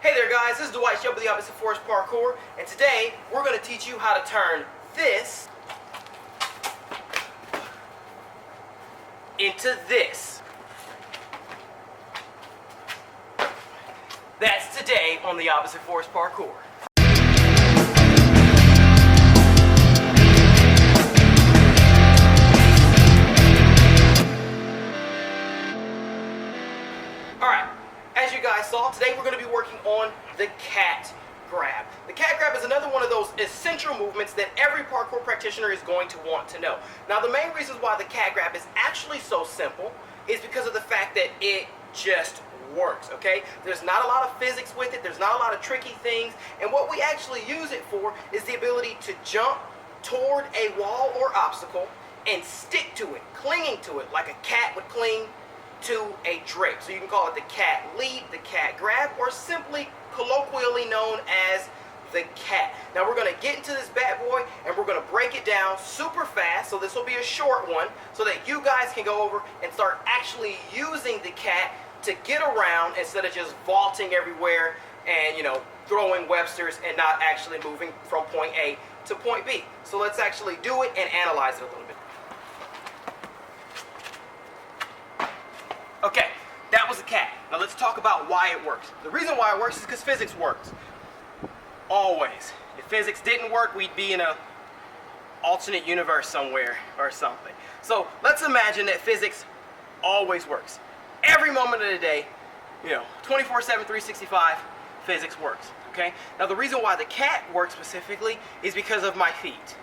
Hey there guys, this is Dwight with the Opposite Force Parkour, and today we're going to teach you how to turn this into this. That's today on the Opposite Force Parkour. Alright, as you guys saw, today we're going to be working on the cat grab. The cat grab is another one of those essential movements that every parkour practitioner is going to want to know. Now, the main reasons why the cat grab is actually so simple is because of the fact that it just works, okay? There's not a lot of physics with it, there's not a lot of tricky things, and what we actually use it for is the ability to jump toward a wall or obstacle and stick to it, clinging to it like a cat would cling to a drape. So you can call it the cat leap, the cat grab, or simply colloquially known as the cat. Now we're going to get into this bad boy and we're going to break it down super fast. So this will be a short one so that you guys can go over and start actually using the cat to get around instead of just vaulting everywhere and, you know, throwing Websters and not actually moving from point A to point B. So let's actually do it and analyze it a little bit. Okay, that was a cat. Now let's talk about why it works. The reason why it works is because physics works. Always. If physics didn't work, we'd be in an alternate universe somewhere or something. So let's imagine that physics always works. Every moment of the day, you know, 24/7, 365, physics works. Okay? Now the reason why the cat works specifically is because of my feet.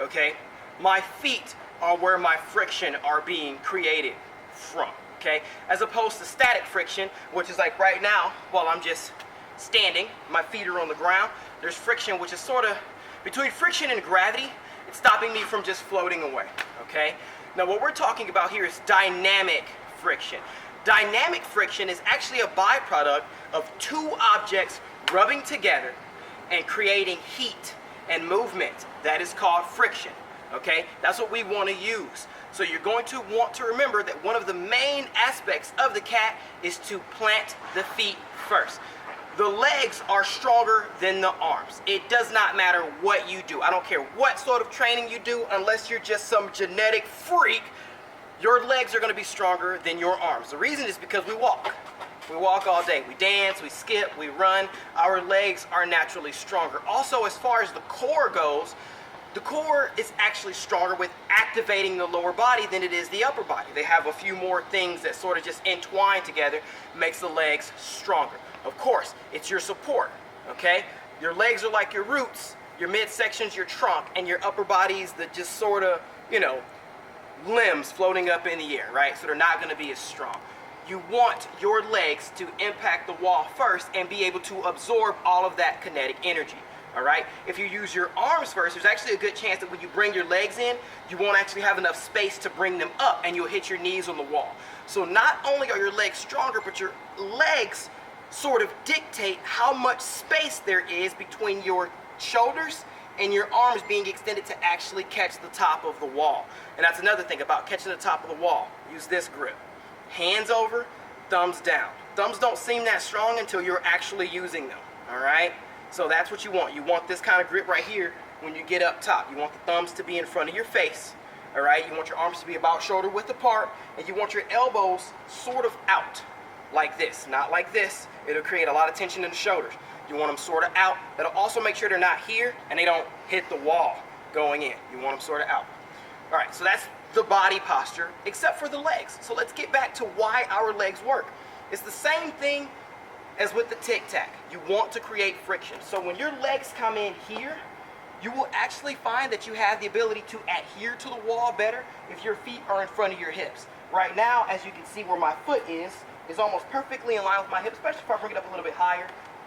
Okay? My feet are where my friction are being created from. Okay, as opposed to static friction, which is like right now, while I'm just standing, my feet are on the ground, there's friction, which is sort of between friction and gravity. It's stopping me from just floating away. Okay, now what we're talking about here is dynamic friction. Dynamic friction is actually a byproduct of two objects rubbing together and creating heat and movement. That is called friction. Okay, that's what we want to use. So you're going to want to remember that one of the main aspects of the cat is to plant the feet first. The legs are stronger than the arms. It does not matter what you do. I don't care what sort of training you do, unless you're just some genetic freak, your legs are going to be stronger than your arms. The reason is because we walk. We walk all day. We dance, we skip, we run. Our legs are naturally stronger. Also, as far as the core goes, the core is actually stronger with activating the lower body than it is the upper body. They have a few more things that sort of just entwine together, makes the legs stronger. Of course, it's your support, okay? Your legs are like your roots, your midsection's your trunk, and your upper body's the just sort of, you know, limbs floating up in the air, right? So they're not going to be as strong. You want your legs to impact the wall first and be able to absorb all of that kinetic energy. All right? If you use your arms first, there's actually a good chance that when you bring your legs in, you won't actually have enough space to bring them up and you'll hit your knees on the wall. So not only are your legs stronger, but your legs sort of dictate how much space there is between your shoulders and your arms being extended to actually catch the top of the wall. And that's another thing about catching the top of the wall. Use this grip. Hands over, thumbs down. Thumbs don't seem that strong until you're actually using them. All right? So that's what you want. You want this kind of grip right here when you get up top. You want the thumbs to be in front of your face, all right? You want your arms to be about shoulder width apart, and you want your elbows sort of out like this, not like this. It'll create a lot of tension in the shoulders. You want them sort of out. That'll also make sure they're not here and they don't hit the wall going in. You want them sort of out. All right, so that's the body posture, except for the legs. So let's get back to why our legs work. It's the same thing as with the tic-tac. You want to create friction. So when your legs come in here, you will actually find that you have the ability to adhere to the wall better if your feet are in front of your hips. Right now, as you can see where my foot is almost perfectly in line with my hip, especially if I bring it up a little bit higher.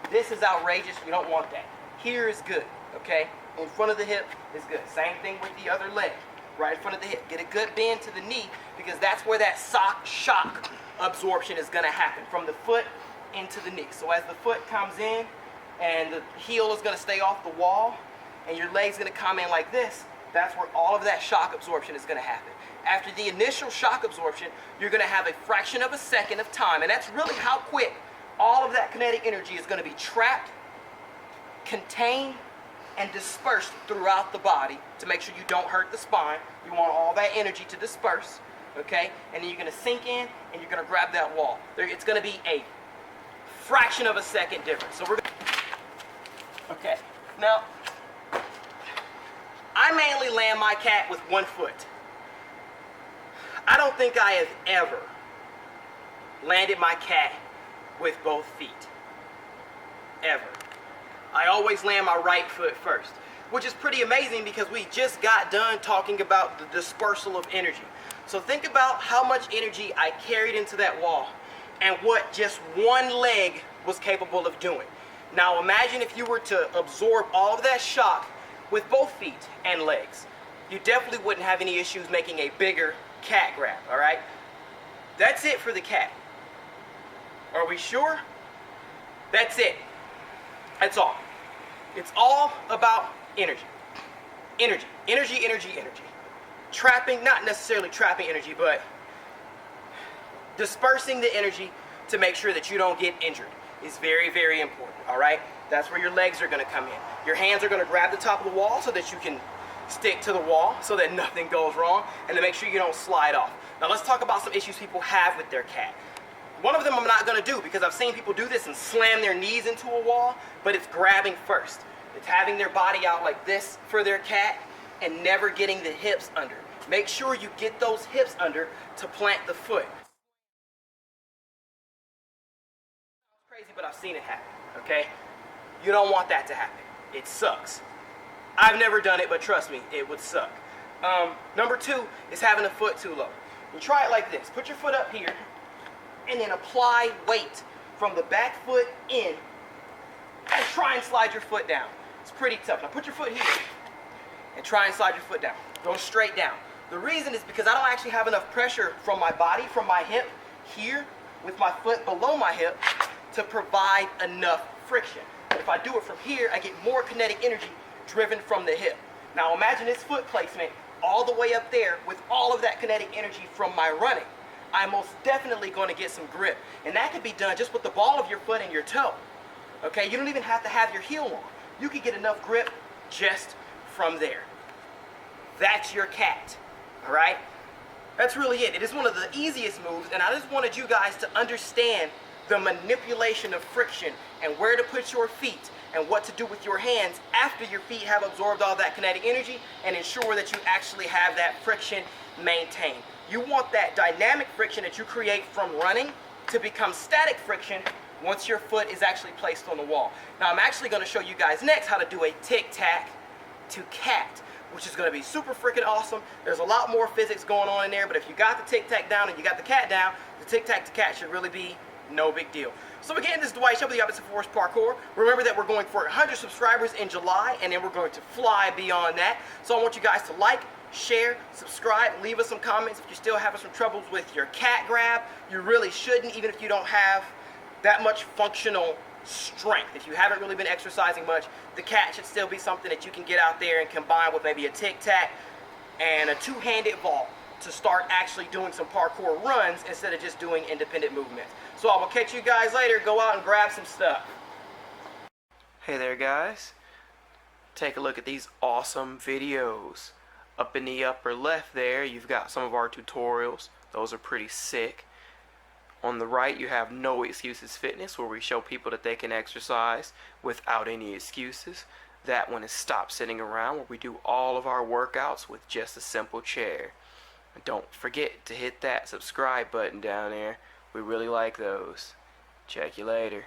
This is outrageous. You don't want that. Here is good, okay? In front of the hip is good. Same thing with the other leg, right in front of the hip. Get a good bend to the knee because that's where that shock absorption is going to happen, from the foot into the knee. So as the foot comes in and the heel is going to stay off the wall and your leg's going to come in like this, that's where all of that shock absorption is going to happen. After the initial shock absorption, you're going to have a fraction of a second of time, and that's really how quick all of that kinetic energy is going to be trapped, contained, and dispersed throughout the body to make sure you don't hurt the spine. You want all that energy to disperse, okay? And then you're going to sink in and you're going to grab that wall. It's going to be a fraction of a second difference. So we're going to... Okay. Now, I mainly land my cat with one foot. I don't think I have ever landed my cat with both feet. Ever. I always land my right foot first, which is pretty amazing because we just got done talking about the dispersal of energy. So think about how much energy I carried into that wall and what just one leg was capable of doing. Now imagine if you were to absorb all of that shock with both feet and legs. You definitely wouldn't have any issues making a bigger cat grab, all right? That's it for the cat. Are we sure? That's it. That's all. It's all about energy. Energy, energy, energy, energy. Trapping, not necessarily trapping energy, but dispersing the energy to make sure that you don't get injured is very, very important, all right? That's where your legs are gonna come in. Your hands are gonna grab the top of the wall so that you can stick to the wall so that nothing goes wrong, and to make sure you don't slide off. Now let's talk about some issues people have with their cat. One of them I'm not going to do because I've seen people do this and slam their knees into a wall, but it's grabbing first. It's having their body out like this for their cat and never getting the hips under. Make sure you get those hips under to plant the foot. It's crazy, but I've seen it happen, okay? You don't want that to happen. It sucks. I've never done it, but trust me, it would suck. Number two is having a foot too low. You try it like this. Put your foot up here, and then apply weight from the back foot in, and try and slide your foot down. It's pretty tough. Now put your foot here, and try and slide your foot down. Go straight down. The reason is because I don't actually have enough pressure from my body, from my hip, here, with my foot below my hip, to provide enough friction. But if I do it from here, I get more kinetic energy driven from the hip. Now imagine this foot placement all the way up there with all of that kinetic energy from my running. I'm most definitely going to get some grip. And that can be done just with the ball of your foot and your toe. Okay, you don't even have to have your heel on. You can get enough grip just from there. That's your cat, all right? That's really it. It is one of the easiest moves, and I just wanted you guys to understand the manipulation of friction and where to put your feet and what to do with your hands after your feet have absorbed all that kinetic energy, and ensure that you actually have that friction maintained. You want that dynamic friction that you create from running to become static friction once your foot is actually placed on the wall. Now I'm actually going to show you guys next how to do a tic-tac to cat, which is going to be super freaking awesome. There's a lot more physics going on in there, but if you got the tic-tac down and you got the cat down, the tic-tac to cat should really be no big deal. So again, this is Dwight Show with the OppositeForceParkour. Remember that we're going for 100 subscribers in July, and then we're going to fly beyond that. So I want you guys to like, share, subscribe, leave us some comments. If you're still having some troubles with your cat grab, you really shouldn't, even if you don't have that much functional strength. If you haven't really been exercising much, the cat should still be something that you can get out there and combine with maybe a tic-tac and a two-handed vault to start actually doing some parkour runs instead of just doing independent movements. So I will catch you guys later. Go out and grab some stuff. Hey there guys. Take a look at these awesome videos. Up in the upper left there, you've got some of our tutorials. Those are pretty sick. On the right, you have No Excuses Fitness, where we show people that they can exercise without any excuses. That one is Stop Sitting Around, where we do all of our workouts with just a simple chair. And don't forget to hit that subscribe button down there. We really like those. Check you later.